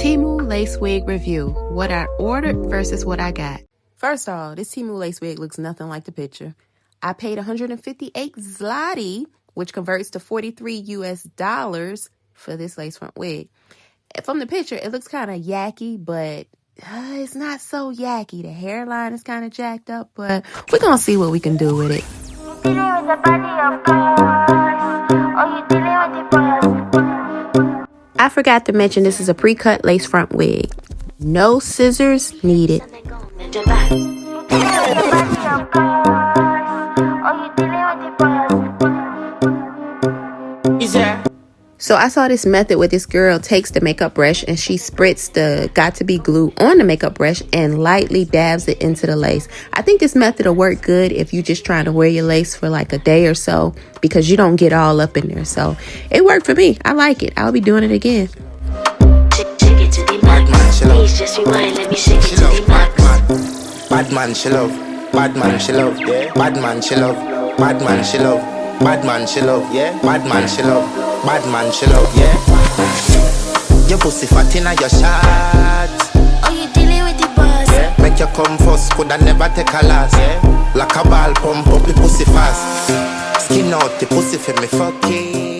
Temu lace wig review. What I ordered versus what I got. First of all, this Temu lace wig looks nothing like the picture. I paid 158 zloty, which converts to 43 US dollars for this lace front wig. From the picture, it looks kind of yucky, but it's not so yucky. The hairline is kind of jacked up, but we're going to see what we can do with it. I forgot to mention this is a pre-cut lace front wig. No scissors needed. So I saw this method where this girl takes the makeup brush and she spritz the got-to-be glue on the makeup brush and lightly dabs it into the lace. I think this method will work good if you're just trying to wear your lace for like a day or so because you don't get all up in there. So it worked for me. I like it. I'll be doing it again. Bad man, she love. Bad man, she love. Bad man, she love. Bad man, she love. Bad man, she love. Bad man, she love. Yeah. Bad man, she love. Bad man, she love. Yeah. Your pussy fat inna your shot. Oh, you dealing with the boss? Yeah. Make you come first, coulda never take a last. Yeah. Like a ball pump up the pussy fast. Skin out the pussy for me fucking.